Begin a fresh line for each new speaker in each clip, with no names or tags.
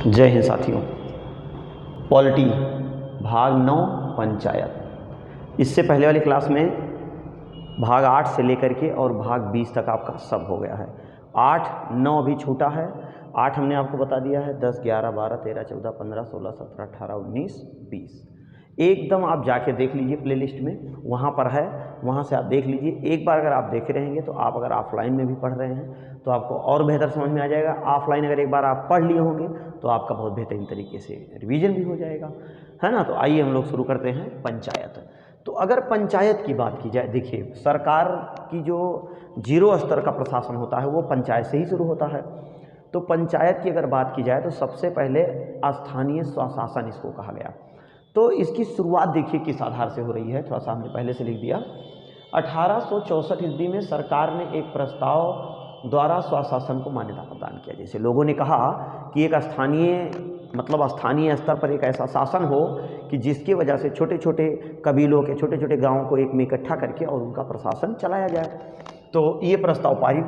जय हिंद साथियों। पॉलिटी भाग 9 पंचायत। इससे पहले वाली क्लास में भाग 8 से लेकर के और भाग 20 तक आपका सब हो गया है। 8, 9 अभी छूटा है। 8 हमने आपको बता दिया है, 10, 11, 12, 13, 14, 15, 16, 17, 18, 19, 20। एकदम आप जाके देख लीजिए प्लेलिस्ट में, वहाँ पर है, वहाँ से आप देख लीजिए। एक बार अगर आप देखे रहेंगे तो आप अगर ऑफलाइन में भी पढ़ रहे हैं तो आपको और बेहतर समझ में आ जाएगा। ऑफलाइन अगर एक बार आप पढ़ लिए होंगे तो आपका बहुत बेहतरीन तरीके से रिवीजन भी हो जाएगा, है ना। तो आइए हम लोग शुरू करते हैं पंचायत। तो अगर पंचायत की बात की जाए, देखिए सरकार की जो 0 स्तर का प्रशासन होता है वो पंचायत से ही शुरू होता है। तो पंचायत की अगर बात की जाए तो सबसे पहले स्थानीय स्वशासन इसको कहा गया। तो इसकी शुरुआत देखिए किस आधार से हो रही है, थोड़ा सा हमने पहले से लिख दिया। 1864 ईस्वी में सरकार ने एक प्रस्ताव द्वारा स्वशासन को मान्यता प्रदान किया। जैसे लोगों ने कहा कि एक स्थानीय स्तर पर एक ऐसा शासन हो कि जिसकी वजह से छोटे छोटे कबीलों के छोटे छोटे गांवों को एक में इकट्ठा करके और उनका प्रशासन चलाया जाए। तो ये प्रस्ताव पारित।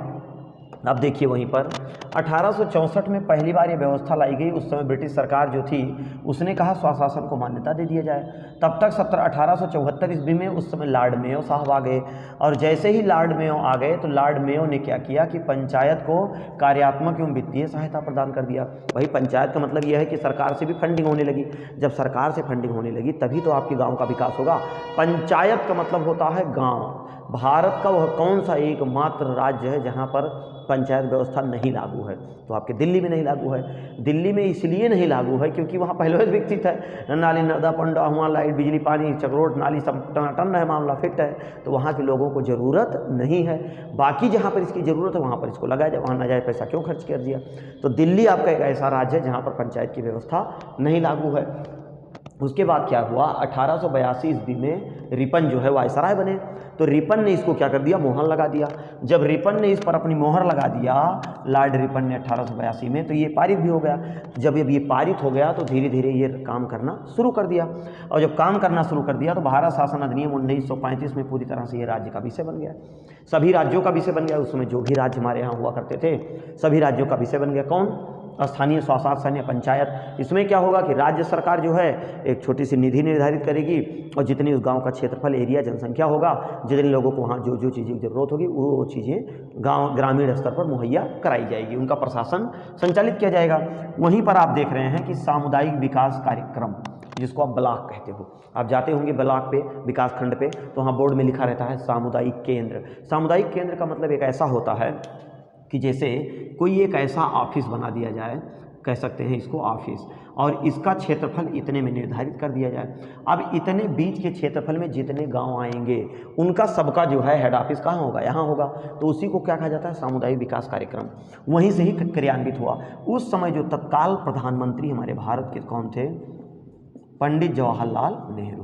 अब देखिए वहीं पर 1864 में पहली बार ये व्यवस्था लाई गई। उस समय ब्रिटिश सरकार जो थी उसने कहा स्वशासन को मान्यता दे दिया जाए। तब तक 1874 ईस्वी में उस समय लॉर्ड मेयो साहब आ गए, और जैसे ही लॉर्ड मेयो आ गए तो लॉर्ड मेयो ने क्या किया कि पंचायत को कार्यात्मक एवं वित्तीय सहायता प्रदान कर दिया। वही पंचायत का मतलब यह है कि सरकार से भी फंडिंग होने लगी। जब सरकार से फंडिंग होने लगी तभी तो आपके गाँव का विकास होगा। पंचायत का मतलब होता है गाँव। भारत का वह कौन सा एकमात्र राज्य है जहाँ पर पंचायत व्यवस्था नहीं लागू है? तो आपके दिल्ली में नहीं लागू है। दिल्ली में इसलिए नहीं लागू है क्योंकि वहाँ पहले से विकसित है, नाली नर्मदा पंडा हुआ, लाइट बिजली पानी चक्रोट नाली सब टनाटन है, मामला फिट है। तो वहाँ के लोगों को ज़रूरत नहीं है। बाकी जहाँ पर इसकी ज़रूरत है वहाँ पर इसको लगाया जाए, वहाँ नाजायज़ पैसा क्यों खर्च कर दिया। तो दिल्ली आपका एक ऐसा राज्य है जहाँ पर पंचायत की व्यवस्था नहीं लागू है। उसके बाद क्या हुआ, 1882 ईस्वी में रिपन जो है वायसराय बने। तो रिपन ने इसको क्या कर दिया, मोहर लगा दिया। जब रिपन ने इस पर अपनी मोहर लगा दिया, लॉर्ड रिपन ने 1882 में, तो ये पारित भी हो गया। जब ये पारित हो गया तो धीरे धीरे ये काम करना शुरू कर दिया। और जब काम करना शुरू कर दिया तो भारत शासन अधिनियम 1935 में पूरी तरह से ये राज्य का विषय बन गया, सभी राज्यों का विषय बन गया। उसमें जो भी राज्य हमारे यहाँ हुआ करते थे सभी राज्यों का विषय बन गया। कौन? स्थानीय स्वशासन या पंचायत। इसमें क्या होगा कि राज्य सरकार जो है एक छोटी सी निधि निर्धारित करेगी और जितनी उस गांव का क्षेत्रफल, एरिया, जनसंख्या होगा, जितने लोगों को वहाँ जो जो चीज़ें की जरूरत होगी वो चीज़ें गांव ग्रामीण स्तर पर मुहैया कराई जाएगी, उनका प्रशासन संचालित किया जाएगा। वहीं पर आप देख रहे हैं कि सामुदायिक विकास कार्यक्रम, जिसको आप ब्लॉक कहते हो, आप जाते होंगे ब्लॉक पे, विकास खंड पे, तो वहाँ बोर्ड में लिखा रहता है सामुदायिक केंद्र। सामुदायिक केंद्र का मतलब एक ऐसा होता है कि जैसे कोई एक ऐसा ऑफिस बना दिया जाए, कह सकते हैं इसको ऑफिस, और इसका क्षेत्रफल इतने में निर्धारित कर दिया जाए। अब इतने बीच के क्षेत्रफल में जितने गांव आएंगे उनका सबका जो है हेड ऑफिस कहाँ होगा, यहाँ होगा। तो उसी को क्या कहा जाता है, सामुदायिक विकास कार्यक्रम। वहीं से ही क्रियान्वित हुआ। उस समय जो तत्काल प्रधानमंत्री हमारे भारत के कौन थे? पंडित जवाहरलाल नेहरू।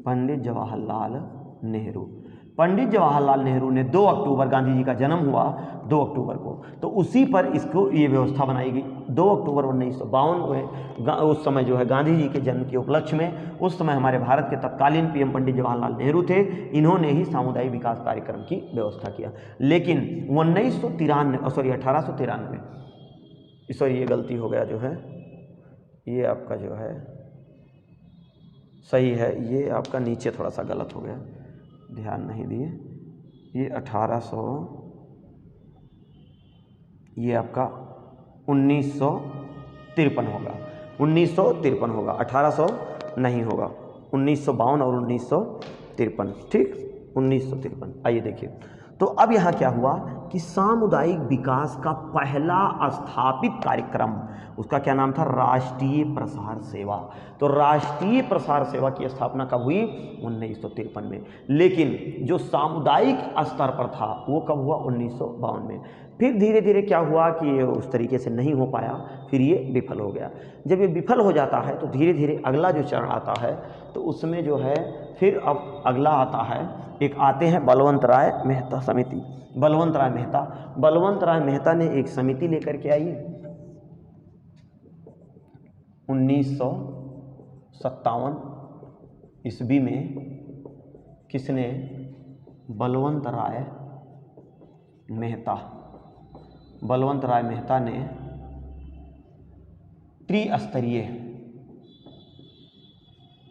पंडित जवाहरलाल नेहरू। पंडित जवाहरलाल नेहरू ने 2 अक्टूबर, गांधी जी का जन्म हुआ 2 अक्टूबर को, तो उसी पर इसको ये व्यवस्था बनाई गई। 2 अक्टूबर 1952 में उस समय जो है गांधी जी के जन्म के उपलक्ष्य में, उस समय हमारे भारत के तत्कालीन पीएम पंडित जवाहरलाल नेहरू थे। इन्होंने ही सामुदायिक विकास कार्यक्रम की व्यवस्था किया। लेकिन 1893 सॉरी ये गलती हो गया, जो है ये आपका जो है सही है, ये आपका नीचे थोड़ा सा गलत हो गया, ध्यान नहीं दिए। ये 1800, ये आपका 1953 होगा, 1953 होगा, 1800 नहीं होगा, 1952 और 1953, ठीक, 1953। आइए देखिए, तो अब यहाँ क्या हुआ कि सामुदायिक विकास का पहला स्थापित कार्यक्रम, उसका क्या नाम था, राष्ट्रीय प्रसार सेवा। तो राष्ट्रीय प्रसार सेवा की स्थापना कब हुई? 1953 में। लेकिन जो सामुदायिक स्तर पर था वो कब हुआ? 1952 में। फिर धीरे धीरे क्या हुआ कि ये उस तरीके से नहीं हो पाया, फिर ये विफल हो गया। जब ये विफल हो जाता है तो धीरे धीरे अगला जो चरण आता है तो उसमें जो है फिर अब अगला आता है, एक आते हैं बलवंत राय मेहता समिति। बलवंत राय मेहता ने एक समिति लेकर के आई 1957 ईस्वी में। किसने? बलवंत राय मेहता ने त्रिस्तरीय,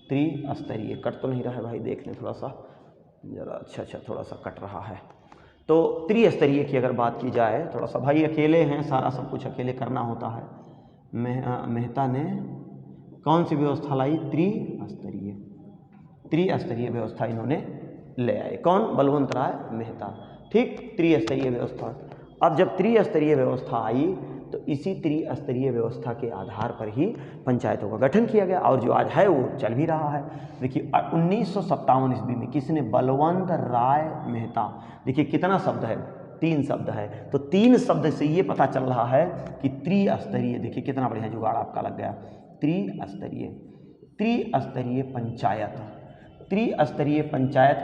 त्रिस्तरीय कट तो नहीं रहा है भाई, देख लें थोड़ा सा ज़रा, अच्छा थोड़ा सा कट रहा है। तो त्रिस्तरीय की अगर बात की जाए, थोड़ा सा भाई अकेले हैं, सारा सब कुछ अकेले करना होता है। मेहता ने कौन सी व्यवस्था लाई? त्रिस्तरीय, त्रिस्तरीय व्यवस्था इन्होंने ले आए। कौन? बलवंत राय मेहता। ठीक, त्रिस्तरीय व्यवस्था। अब जब त्रिस्तरीय व्यवस्था आई तो इसी त्रिस्तरीय व्यवस्था के आधार पर ही पंचायतों का गठन किया गया और जो आज है वो चल भी रहा है। देखिए 1957 ईस्वी में किसने? बलवंत राय मेहता। देखिए कितना शब्द है? 3 शब्द है। तो 3 शब्द से ये पता चल रहा है कि त्रिस्तरीय, देखिए कितना बढ़िया जुगाड़ आपका लग गया। त्रिस्तरीय, त्रिस्तरीय पंचायत, त्रिस्तरीय पंचायत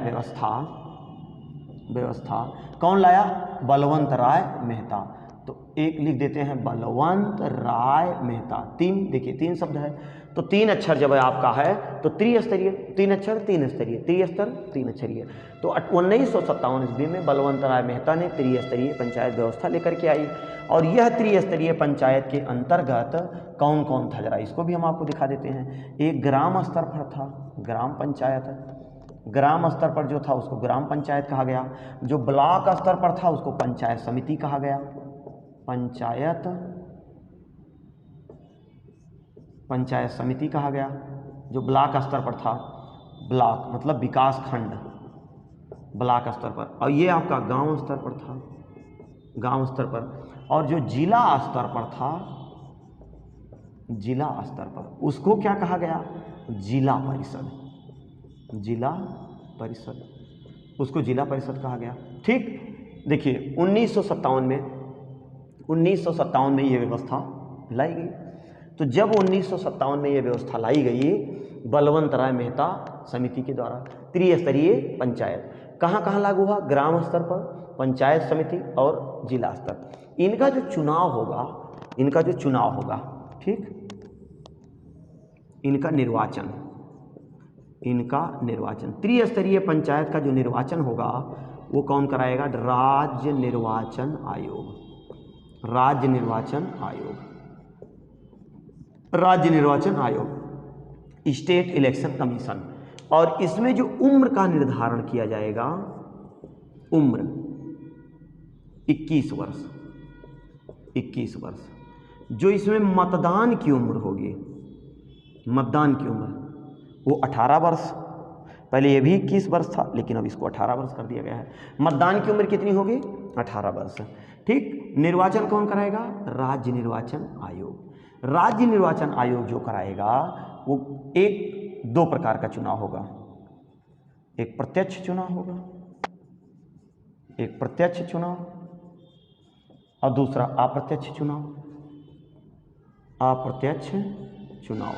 व्यवस्था कौन लाया? बलवंत राय मेहता। तो एक लिख देते हैं बलवंत राय मेहता। 3, देखिए 3 शब्द है तो 3 अक्षर जब आपका है तो त्रिस्तरीय, 3 अक्षर 3 स्तरीय, त्रिस्तर 3 अक्षरीय। तो 1957 ईस्वी में बलवंत राय मेहता ने त्रिस्तरीय पंचायत व्यवस्था लेकर के आई और यह त्रिस्तरीय पंचायत के अंतर्गत कौन कौन था, जरा इसको भी हम आपको दिखा देते हैं। एक ग्राम स्तर पर था, ग्राम पंचायत, ग्राम स्तर पर जो था उसको ग्राम पंचायत कहा गया। जो ब्लॉक स्तर पर था उसको पंचायत समिति कहा गया। पंचायत समिति कहा गया। जो ब्लॉक स्तर पर था, ब्लॉक मतलब विकास खंड, ब्लॉक स्तर पर। और ये आपका गांव स्तर पर था, गांव स्तर पर। और जो जिला स्तर पर था, जिला स्तर पर उसको क्या कहा गया? जिला परिषद, जिला परिषद, उसको जिला परिषद कहा गया। ठीक, देखिए 1957 में ये व्यवस्था लाई गई। तो जब 1957 में ये व्यवस्था लाई गई बलवंत राय मेहता समिति के द्वारा, त्रिस्तरीय पंचायत कहाँ कहाँ लागू हुआ? ग्राम स्तर पर, पंचायत समिति और जिला स्तर। इनका जो चुनाव होगा, इनका जो चुनाव होगा, ठीक, इनका निर्वाचन, इनका निर्वाचन, त्रिस्तरीय पंचायत का जो निर्वाचन होगा वो कौन कराएगा? राज्य निर्वाचन आयोग, राज्य निर्वाचन आयोग, राज्य निर्वाचन आयोग, स्टेट इलेक्शन कमीशन। और इसमें जो उम्र का निर्धारण किया जाएगा, उम्र 21 वर्ष, 21 वर्ष। जो इसमें मतदान की उम्र होगी, मतदान की उम्र वो 18 वर्ष, पहले ये भी 21 वर्ष था लेकिन अब इसको 18 वर्ष कर दिया गया है। मतदान की उम्र कितनी होगी? 18 वर्ष। ठीक, निर्वाचन कौन कराएगा? राज्य निर्वाचन आयोग। राज्य निर्वाचन आयोग जो कराएगा वो 2 प्रकार का चुनाव होगा। एक प्रत्यक्ष चुनाव होगा, एक प्रत्यक्ष चुनाव और दूसरा अप्रत्यक्ष चुनाव, अप्रत्यक्ष चुनाव।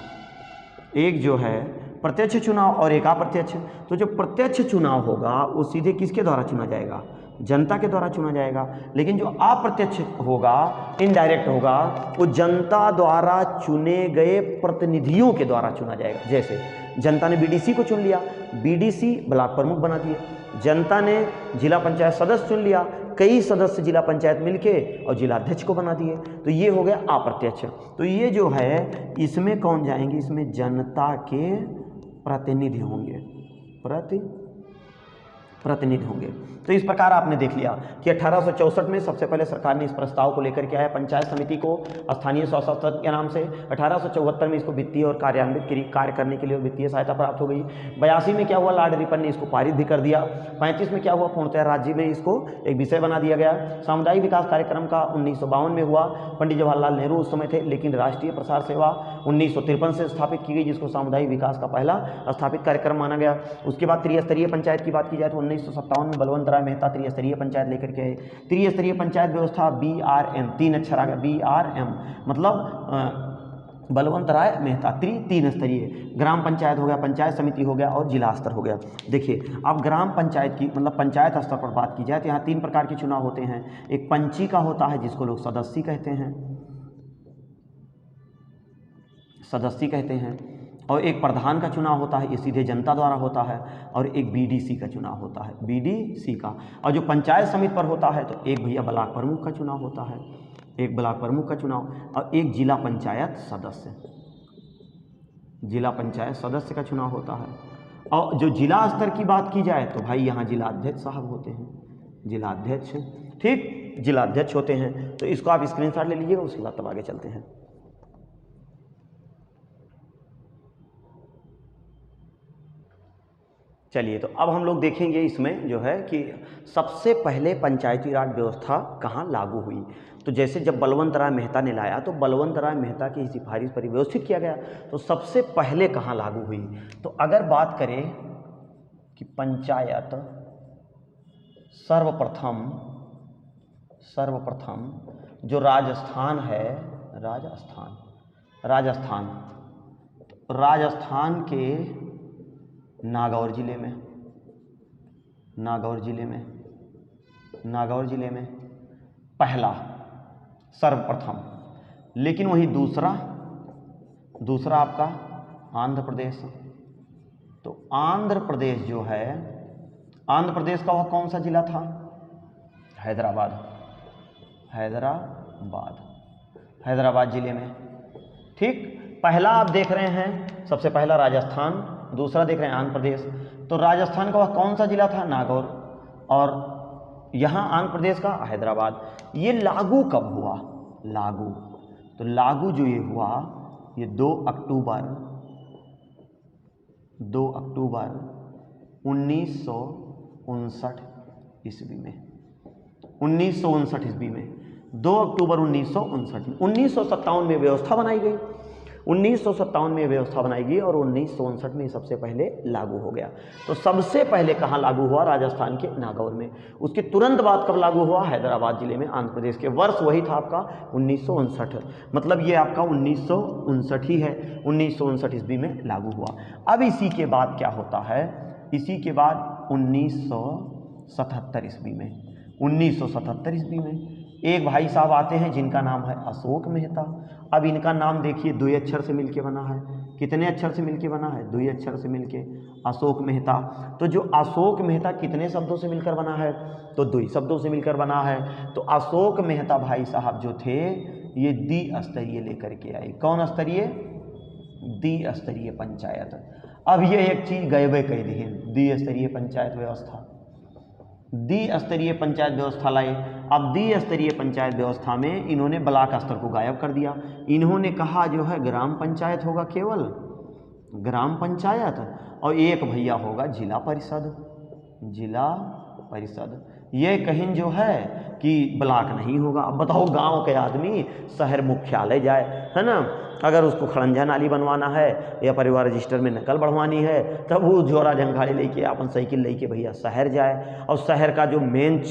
एक जो है प्रत्यक्ष चुनाव और एक अप्रत्यक्ष। तो जो प्रत्यक्ष चुनाव होगा वो सीधे किसके द्वारा चुना जाएगा? जनता के द्वारा चुना जाएगा। लेकिन जो अप्रत्यक्ष होगा, इनडायरेक्ट होगा, वो जनता द्वारा चुने गए प्रतिनिधियों के द्वारा चुना जाएगा। जैसे जनता ने बीडीसी को चुन लिया, बीडीसी ब्लॉक प्रमुख बना दिए। जनता ने जिला पंचायत सदस्य चुन लिया, कई सदस्य जिला पंचायत मिलके और जिला अध्यक्ष को बना दिए। तो ये हो गया अप्रत्यक्ष। तो ये जो है इसमें कौन जाएंगे? इसमें जनता के प्रतिनिधि होंगे, प्रतिनिधि होंगे। तो इस प्रकार आपने देख लिया कि 1864 में सबसे पहले सरकार ने इस प्रस्ताव को लेकर के आया पंचायत समिति को स्थानीय स्वशासन के नाम से। 1874 में इसको वित्तीय और कार्यान्वित कार्य करने के लिए वित्तीय सहायता प्राप्त हो गई। 82 में क्या हुआ? लॉर्ड रिपन ने इसको पारित भी कर दिया। 35 में क्या हुआ? पूर्णतः राज्य में इसको एक विषय बना दिया गया। सामुदायिक विकास कार्यक्रम का 1952 में हुआ। पंडित जवाहरलाल नेहरू उस समय थे, लेकिन राष्ट्रीय प्रसार सेवा 1953 से स्थापित की गई, जिसको सामुदायिक विकास का पहला स्थापित कार्यक्रम माना गया। उसके बाद त्रिस्तरीय पंचायत की बात की जाए तो 1957 में बलवंत राय मेहता त्रिस्तरीय पंचायत लेकर के आए। त्रिस्तरीय पंचायत व्यवस्था BRM, 3 अक्षर आ गया, BRM मतलब बलवंत राय मेहता। 3 स्तरीय ग्राम पंचायत हो गया, पंचायत समिति हो गया और जिला स्तर हो गया। देखिए अब ग्राम पंचायत की मतलब पंचायत स्तर पर बात की जाए तो यहाँ 3 प्रकार के चुनाव होते हैं। एक पंची का होता है जिसको लोग सदस्य कहते हैं, सदस्य कहते हैं, और एक प्रधान का चुनाव होता है, ये सीधे जनता द्वारा होता है, और एक BDC का चुनाव होता है, BDC का। और जो पंचायत समिति पर होता है तो एक भैया ब्लॉक प्रमुख का चुनाव होता है, एक ब्लॉक प्रमुख का चुनाव और एक जिला पंचायत सदस्य, जिला पंचायत सदस्य का चुनाव होता है। और जो जिला स्तर की बात की जाए तो भाई यहाँ जिलाध्यक्ष साहब होते हैं, जिलाध्यक्ष, ठीक, जिलाध्यक्ष होते हैं। तो इसको आप स्क्रीनशॉट ले लीजिएगा, उसके बाद तब आगे चलते हैं। चलिए, तो अब हम लोग देखेंगे इसमें जो है कि सबसे पहले पंचायती राज व्यवस्था कहाँ लागू हुई। तो जैसे जब बलवंत राय मेहता ने लाया तो बलवंत राय मेहता की सिफारिश पर व्यवस्थित किया गया। तो सबसे पहले कहाँ लागू हुई, तो अगर बात करें कि पंचायत सर्वप्रथम जो राजस्थान है, राजस्थान के नागौर जिले में पहला सर्वप्रथम। लेकिन वही दूसरा आपका आंध्र प्रदेश। तो आंध्र प्रदेश जो है, आंध्र प्रदेश का वह कौन सा जिला था, हैदराबाद जिले में, ठीक। पहला आप देख रहे हैं, सबसे पहला राजस्थान, दूसरा देख रहे हैं आंध्र प्रदेश। तो राजस्थान का वह कौन सा जिला था, नागौर, और यहाँ आंध्र प्रदेश का हैदराबाद। ये लागू कब हुआ, तो लागू जो ये हुआ, ये 2 अक्टूबर 1959 ईस्वी में, 1959 ईस्वी में, 2 अक्टूबर 1959 में। 1957 में व्यवस्था बनाई गई, 1957 में व्यवस्था बनाई गई और 1959 में सबसे पहले लागू हो गया। तो सबसे पहले कहाँ लागू हुआ, राजस्थान के नागौर में। उसके तुरंत बाद कब लागू हुआ, हैदराबाद जिले में, आंध्र प्रदेश के। वर्ष वही था आपका 1959, मतलब ये आपका 1959 ही है, 1959 ईस्वी में लागू हुआ। अब इसी के बाद क्या होता है, इसी के बाद 1977 ईस्वी में, 1977 ईस्वी में एक भाई साहब आते हैं जिनका नाम है अशोक मेहता। अब इनका नाम देखिए 2 अक्षर से मिलके बना है, कितने अक्षर से मिलके बना है, 2 अक्षर से मिलके, अशोक मेहता। तो जो अशोक मेहता कितने शब्दों से मिलकर बना है, तो 2 शब्दों से मिलकर बना है। तो अशोक मेहता भाई साहब जो थे, ये द्विस्तरीय लेकर के आए। कौन स्तरीय, द्विस्तरीय पंचायत। अब ये एक चीज गए कह दी है, द्विस्तरीय पंचायत व्यवस्था, द्विस्तरीय पंचायत व्यवस्था लाए। अब द्विस्तरीय पंचायत व्यवस्था में इन्होंने ब्लॉक स्तर को गायब कर दिया। इन्होंने कहा जो है ग्राम पंचायत होगा, केवल ग्राम पंचायत, और एक भैया होगा जिला परिषद। ये कहीं जो है कि ब्लॉक नहीं होगा। अब बताओ, गांव के आदमी शहर मुख्यालय जाए, है ना, अगर उसको खड़ंजा नाली बनवाना है या परिवार रजिस्टर में नकल बढ़वानी है, तब वो झोरा झंखाड़ी लेके अपन साइकिल लेके भैया शहर जाए। और शहर का जो मेन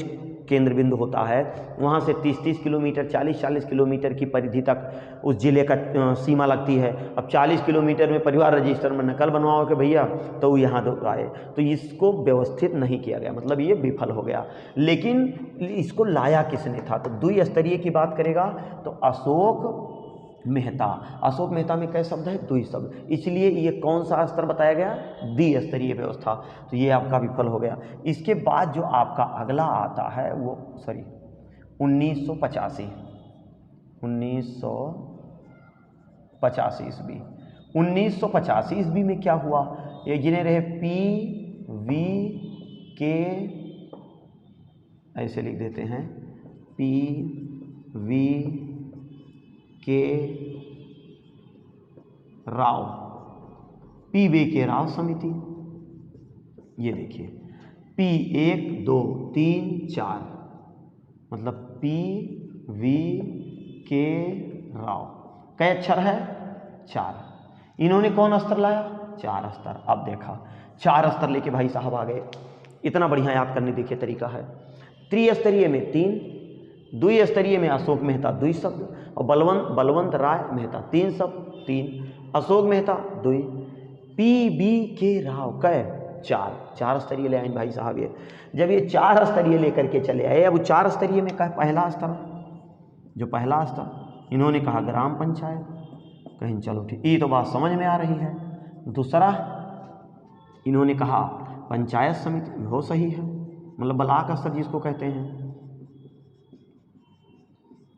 केंद्र बिंदु होता है, वहाँ से 30-30 किलोमीटर, 40-40 किलोमीटर की परिधि तक उस जिले का सीमा लगती है। अब 40 किलोमीटर में परिवार रजिस्टर में नकल बनवाओ के भैया, तो यहाँ तो आए। तो इसको व्यवस्थित नहीं किया गया, मतलब ये विफल हो गया। लेकिन इसको लाया किसने था, तो द्विस्तरीय की बात करेगा तो अशोक मेहता में कई शब्द है, 2 शब्द, इसलिए ये कौन सा स्तर बताया गया, द्विस्तरीय व्यवस्था। तो ये आपका विफल हो गया। इसके बाद जो आपका अगला आता है वो 1985 ईस्वी। 1985 ईस्वी में क्या हुआ, ये गिने रहे PVK, ऐसे लिख देते हैं, PVK राव समिति। ये देखिए P1 2 3 4, मतलब PVK राव, कई अक्षर है, 4। इन्होंने कौन स्तर लाया, 4 स्तर। अब देखा 4 स्तर लेके भाई साहब आ गए। इतना बढ़िया याद करने देखिए तरीका है। त्रिस्तरीय में 3, द्विस्तरीय में अशोक मेहता 2 शब्द, और बलवंत राय मेहता 3 शब्द, 3, अशोक मेहता 2, PVK राव कै 4 स्तरीय ले आए भाई साहब। ये जब ये 4 स्तरीय लेकर के चले आए, अब 4 स्तरीय में कहा पहला स्तर, जो पहला स्तर इन्होंने कहा ग्राम पंचायत, कहीं चलो ठीक, ये तो बात समझ में आ रही है। दूसरा इन्होंने कहा पंचायत समिति, वो सही है, मतलब ब्लॉक स्तर जिसको कहते हैं।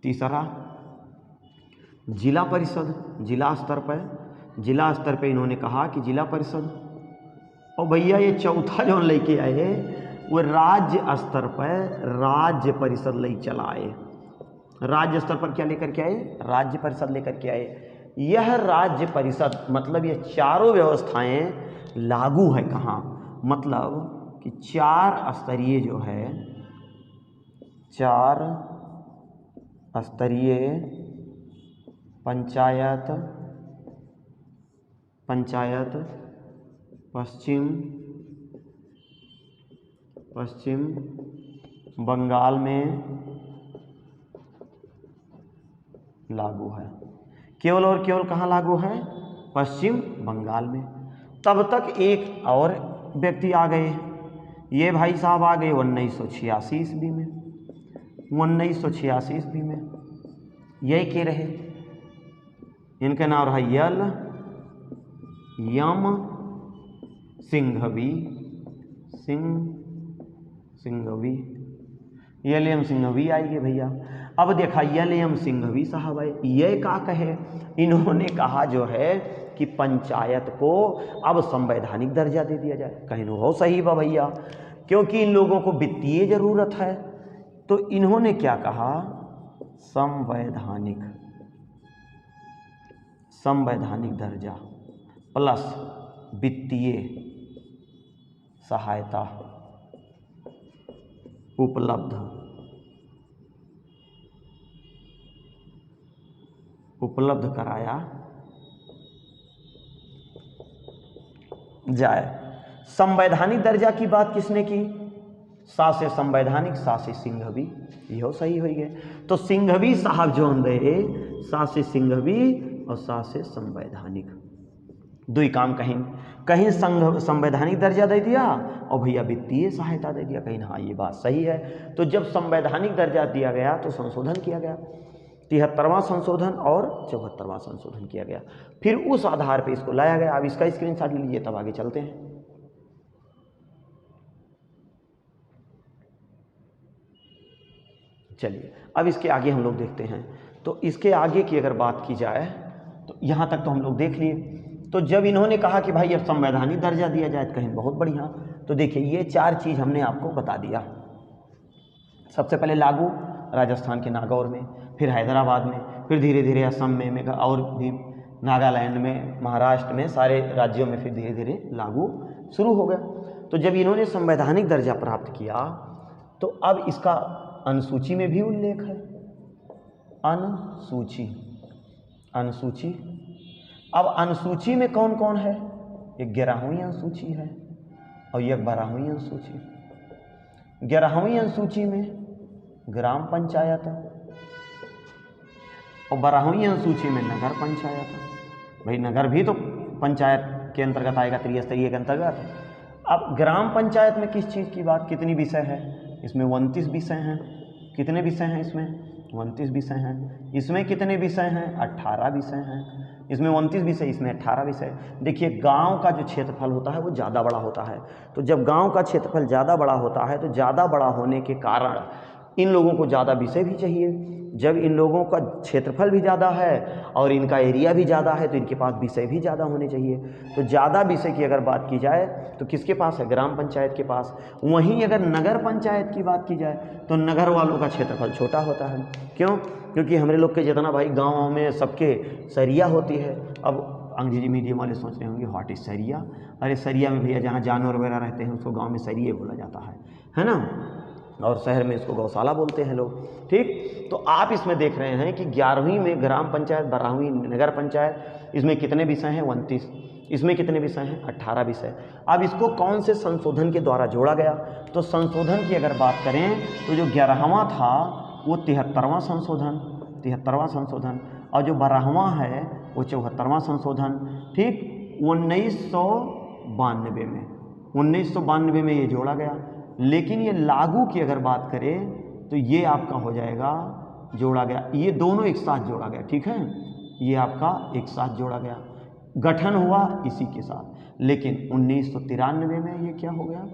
तीसरा जिला परिषद, जिला स्तर पे इन्होंने कहा कि जिला परिषद। और भैया ये चौथा जो लेके आए वो राज्य स्तर पर राज्य परिषद ले चला आए। राज्य स्तर पर क्या लेकर के आए? राज्य परिषद लेकर के आए। यह राज्य परिषद मतलब ये चारों व्यवस्थाएं लागू है कहाँ? मतलब कि 4 स्तरीय जो है, 4 स्तरीय पंचायत पश्चिम बंगाल में लागू है। केवल और केवल कहाँ लागू है? पश्चिम बंगाल में। तब तक एक और व्यक्ति आ गए, ये भाई साहब आ गए 1986 ईस्वी में। 1986 ईस्वी में ये के रहे, इनका नाम रहा यम सिंघवी आएंगे भैया। अब देखा यम सिंघवी साहब आए, ये क्या कहे? इन्होंने कहा जो है कि पंचायत को अब संवैधानिक दर्जा दे दिया जाए। कहीं हो सही बा भैया, क्योंकि इन लोगों को वित्तीय जरूरत है। तो इन्होंने क्या कहा? संवैधानिक दर्जा प्लस वित्तीय सहायता उपलब्ध कराया जाए। संवैधानिक दर्जा की बात किसने की? सासे संवैधानिक, सासे सिंघवी। यह सही हो गए। तो सिंघवी साहब जो रहे, सासे सिंघवी और सासे संवैधानिक, दो ही काम। कहीं संवैधानिक दर्जा दे दिया और भैया वित्तीय सहायता दे दिया। कहीं हाँ ये बात सही है। तो जब संवैधानिक दर्जा दिया गया तो संशोधन किया गया, 73वां संशोधन और 74वां संशोधन किया गया। फिर उस आधार पे इसको लाया गया। अब इसका स्क्रीनशॉट लीजिए, तब आगे चलते हैं। चलिए अब इसके आगे हम लोग देखते हैं। तो इसके आगे की अगर बात की जाए तो यहाँ तक तो हम लोग देख लिए। तो जब इन्होंने कहा कि भाई अब संवैधानिक दर्जा दिया जाए तो कहीं बहुत बढ़िया। तो देखिए ये 4 चीज़ हमने आपको बता दिया। सबसे पहले लागू राजस्थान के नागौर में, फिर हैदराबाद में, फिर धीरे धीरे असम में और भी नागालैंड में, महाराष्ट्र में, सारे राज्यों में फिर धीरे धीरे लागू शुरू हो गया। तो जब इन्होंने संवैधानिक दर्जा प्राप्त किया तो अब इसका अनुसूची में भी उल्लेख है। अनुसूची अब अनुसूची में कौन कौन है? एक 11वीं अनुसूची है और एक 12वीं अनुसूची। 11वीं अनुसूची में ग्राम पंचायत और 12वीं अनुसूची में नगर पंचायत। भाई नगर भी तो पंचायत के अंतर्गत आएगा, त्रिस्तरीय के अंतर्गत। अब ग्राम पंचायत में किस चीज़ की बात, कितनी विषय है? इसमें 29 विषय हैं। कितने विषय हैं इसमें? 29 विषय हैं। इसमें कितने विषय हैं? 18 विषय हैं। इसमें 29 विषय, इसमें 18 विषय। देखिए गांव का जो क्षेत्रफल होता है वो ज़्यादा बड़ा होता है। तो जब गांव का क्षेत्रफल ज़्यादा बड़ा होता है तो ज़्यादा बड़ा होने के कारण इन लोगों को ज़्यादा विषय भी चाहिए। जब इन लोगों का क्षेत्रफल भी ज़्यादा है और इनका एरिया भी ज़्यादा है तो इनके पास विषय भी ज़्यादा होने चाहिए। तो ज़्यादा विषय की अगर बात की जाए तो किसके पास है? ग्राम पंचायत के पास। वहीं अगर नगर पंचायत की बात की जाए तो नगर वालों का क्षेत्रफल छोटा होता है। क्यों? क्योंकि हमारे लोग के जितना भाई गाँव में सबके सरिया होती है। अब अंग्रेजी मीडियम वाले सोच रहे होंगे व्हाट इज सरिया? अरे सरिया में भैया जहाँ जानवर वगैरह रहते हैं उसको गाँव में सरिये बोला जाता है ना, और शहर में इसको गौशाला बोलते हैं लोग। ठीक, तो आप इसमें देख रहे हैं कि 11वीं में ग्राम पंचायत, 12वीं नगर पंचायत। इसमें कितने विषय हैं? 29। इसमें कितने विषय हैं? 18 विषय। अब इसको कौन से संशोधन के द्वारा जोड़ा गया? तो संशोधन की अगर बात करें तो जो 11वां था वो 73वां संशोधन और जो 12वां है वो 74वां संशोधन। ठीक, 1992 में ये जोड़ा गया। लेकिन ये लागू की अगर बात करें तो ये आपका हो जाएगा जोड़ा गया, ये दोनों एक साथ जोड़ा गया। ठीक है, ये आपका एक साथ जोड़ा गया, गठन हुआ इसी के साथ। लेकिन 1993 में ये क्या हो गया?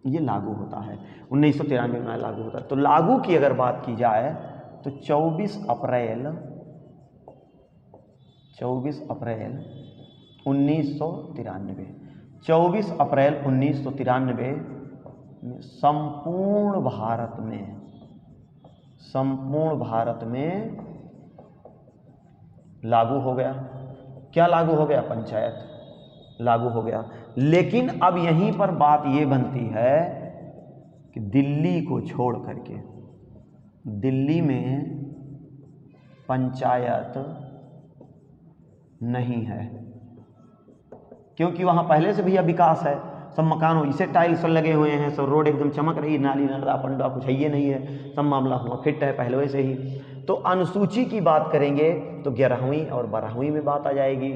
ये लागू होता है। 1993 में लागू होता है। तो लागू की अगर बात की जाए तो 24 अप्रैल 1993, 24 अप्रैल 1993 में संपूर्ण भारत में लागू हो गया। क्या लागू हो गया? पंचायत लागू हो गया। लेकिन अब यहीं पर बात ये बनती है कि दिल्ली को छोड़ करके दिल्ली में पंचायत नहीं है, क्योंकि वहाँ पहले से भैया विकास है, सब मकानों इसे टाइल्स लगे हुए हैं, सब रोड एकदम चमक रही, नाली नाला पंडा कुछ है ये नहीं है, सब मामला हुआ फिट है पहले से ही। तो अनुसूची की बात करेंगे तो 11वीं और 12वीं में बात आ जाएगी।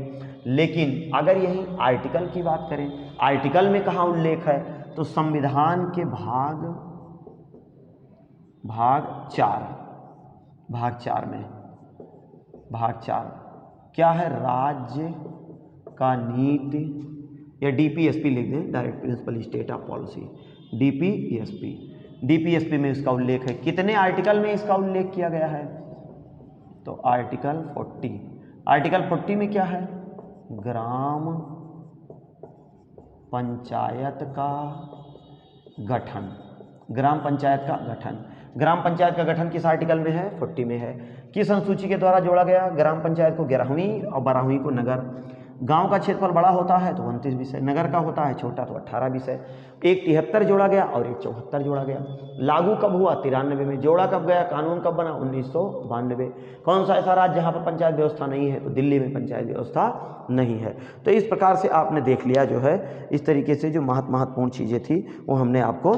लेकिन अगर यही आर्टिकल की बात करें, आर्टिकल में कहाँ उल्लेख है? तो संविधान के भाग 4 क्या है? राज्य का नीति, या डीपीएसपी लिख दें, direct principle state of policy, DPSP में इसका उल्लेख है। कितने आर्टिकल में इसका उल्लेख किया गया है? तो आर्टिकल 40 में क्या है? ग्राम पंचायत का गठन। ग्राम पंचायत का गठन किस आर्टिकल में है? 40 में है। किस अनुसूची के द्वारा जोड़ा गया? ग्राम पंचायत को 11वीं और 12वीं को नगर। गांव का क्षेत्रफल बड़ा होता है तो 29 विषय, नगर का होता है छोटा तो 18 विषय। एक 73 जोड़ा गया और एक 74 जोड़ा गया। लागू कब हुआ? 93 में। जोड़ा कब गया? कानून कब बना? 1992। कौन सा ऐसा राज्य जहाँ पर पंचायत व्यवस्था नहीं है? तो दिल्ली में पंचायत व्यवस्था नहीं है। तो इस प्रकार से आपने देख लिया जो है, इस तरीके से जो महत्वपूर्ण चीज़ें थी वो हमने आपको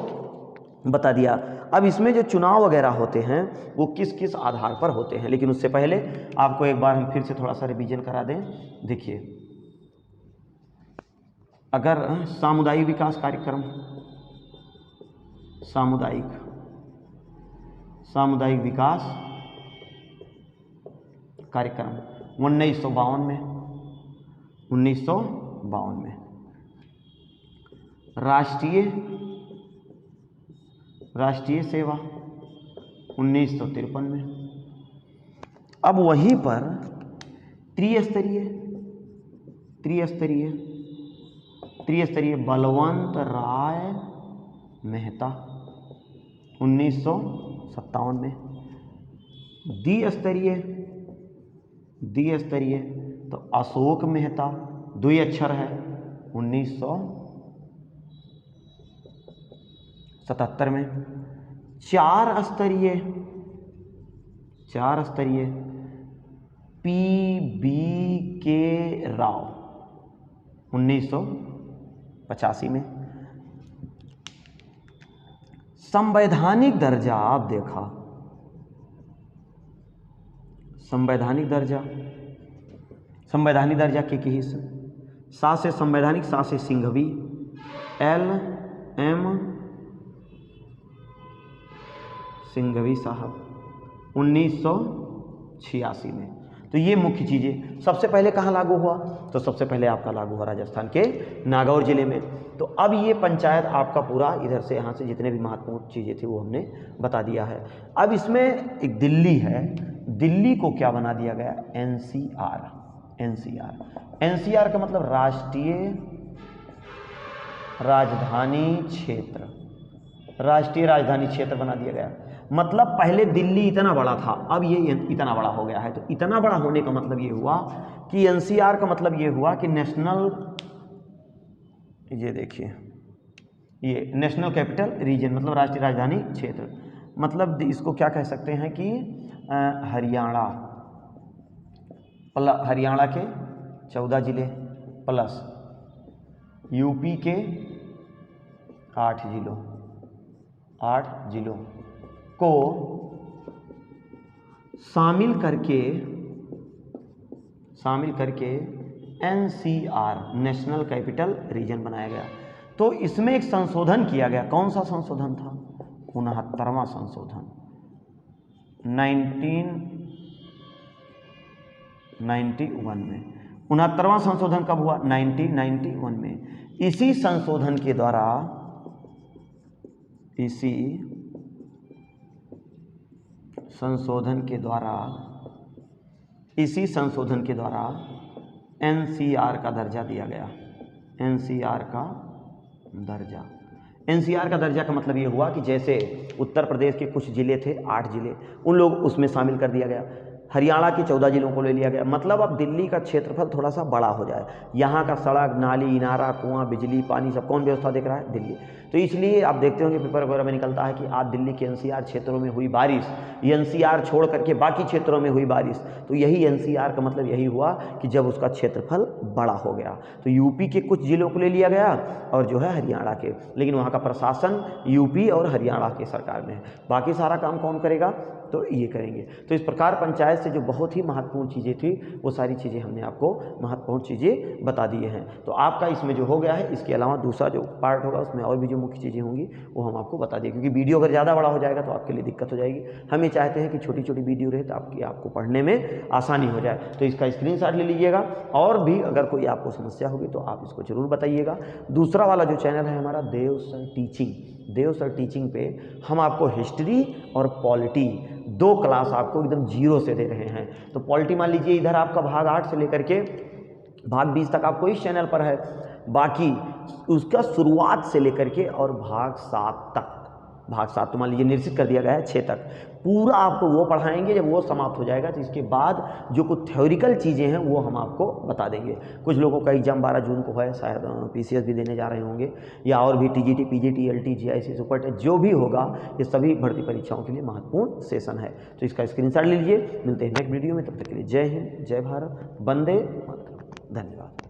बता दिया। अब इसमें जो चुनाव वगैरह होते हैं वो किस किस आधार पर होते हैं, लेकिन उससे पहले आपको एक बार हम फिर से थोड़ा सा रिवीजन करा दें। देखिए, अगर सामुदायिक विकास कार्यक्रम, सामुदायिक विकास कार्यक्रम 1952 में, राष्ट्रीय सेवा 1953 में। अब वहीं पर त्रिस्तरीय बलवंत राय मेहता 1957 में। द्विस्तरीय तो अशोक मेहता, 2 अक्षर है, 1977 में। 4 स्तरीय PBK राव 1985 में। संवैधानिक दर्जा, आप देखा संवैधानिक दर्जा के हिस्से 7 से संवैधानिक, 7 से सिंघवी, LM सिंघवी साहब 1986 में। तो ये मुख्य चीज़ें सबसे पहले कहाँ लागू हुआ? तो सबसे पहले आपका लागू हुआ राजस्थान के नागौर जिले में। तो अब ये पंचायत आपका पूरा इधर से यहाँ से जितने भी महत्वपूर्ण चीज़ें थी वो हमने बता दिया है। अब इसमें एक दिल्ली है, दिल्ली को क्या बना दिया गया? NCR का मतलब राष्ट्रीय राजधानी क्षेत्र बना दिया गया। मतलब पहले दिल्ली इतना बड़ा था, अब ये इतना बड़ा हो गया है। तो इतना बड़ा होने का मतलब ये हुआ कि NCR का मतलब ये हुआ कि नेशनल, ये देखिए, ये नेशनल कैपिटल रीजन मतलब राष्ट्रीय राजधानी क्षेत्र, मतलब इसको क्या कह सकते हैं कि हरियाणा के 14 जिले प्लस यूपी के 8 जिलों को शामिल करके NCR नेशनल कैपिटल रीजन बनाया गया। तो इसमें एक संशोधन किया गया। कौन सा संशोधन था? 69वां संशोधन 1991 में। 69वां संशोधन कब हुआ? 1991 में। इसी संशोधन के द्वारा संशोधन के द्वारा, इसी संशोधन के द्वारा एनसीआर का दर्जा दिया गया। एनसीआर का दर्जा, एनसीआर का दर्जा का मतलब ये हुआ कि जैसे उत्तर प्रदेश के कुछ ज़िले थे, 8 ज़िले, उन लोग उसमें शामिल कर दिया गया। हरियाणा के 14 ज़िलों को ले लिया गया। मतलब अब दिल्ली का क्षेत्रफल थोड़ा सा बड़ा हो जाए। यहाँ का सड़क, नाली, इनारा, कुआं, बिजली, पानी सब कौन व्यवस्था देख रहा है? दिल्ली। तो इसलिए आप देखते होंगे पेपर वगैरह में निकलता है कि आज दिल्ली के एनसीआर क्षेत्रों में हुई बारिश, एनसीआर छोड़ करके बाकी क्षेत्रों में हुई बारिश। तो यही एनसीआर का मतलब यही हुआ कि जब उसका क्षेत्रफल बड़ा हो गया। तो यूपी के कुछ ज़िलों को ले लिया गया और जो है हरियाणा के, लेकिन वहाँ का प्रशासन यूपी और हरियाणा की सरकार में है। बाकी सारा काम कौन करेगा? तो ये करेंगे। तो इस प्रकार पंचायत से जो बहुत ही महत्वपूर्ण चीज़ें थी वो सारी चीज़ें हमने आपको महत्वपूर्ण चीज़ें बता दिए हैं। तो आपका इसमें जो हो गया है, इसके अलावा दूसरा जो पार्ट होगा उसमें और भी जो मुख्य चीज़ें होंगी वो हम आपको बता दें, क्योंकि वीडियो अगर ज़्यादा बड़ा हो जाएगा तो आपके लिए दिक्कत हो जाएगी। हम ये चाहते हैं कि छोटी छोटी वीडियो रहे तो आपको पढ़ने में आसानी हो जाए। तो इसका स्क्रीनशॉट ले लीजिएगा, और भी अगर कोई आपको समस्या होगी तो आप इसको ज़रूर बताइएगा। दूसरा वाला जो चैनल है हमारा देव सर टीचिंग, देव सर टीचिंग पे हम आपको हिस्ट्री और पॉलिटी 2 क्लास आपको एकदम 0 से दे रहे हैं। तो पॉलिटी मान लीजिए इधर आपका भाग 8 से लेकर के भाग 20 तक आपको इस चैनल पर है, बाकी उसका शुरुआत से लेकर के और भाग 7 तक, भाग 7 तो मान लीजिए निर्धारित कर दिया गया है 6 तक, पूरा आपको वो पढ़ाएंगे। जब वो समाप्त हो जाएगा तो इसके बाद जो कुछ थ्योरिकल चीज़ें हैं वो हम आपको बता देंगे। कुछ लोगों का एग्जाम 12 जून को है, शायद पीसीएस भी देने जा रहे होंगे, या और भी TGT, PGT, LT, GIC, super TET जो भी होगा, ये सभी भर्ती परीक्षाओं के लिए महत्वपूर्ण सेशन है। तो इसका स्क्रीनशॉट ले लीजिए। मिलते हैं नेक्स्ट वीडियो में, तब तक के लिए जय हिंद, जय भारत, वंदे मातरम। धन्यवाद।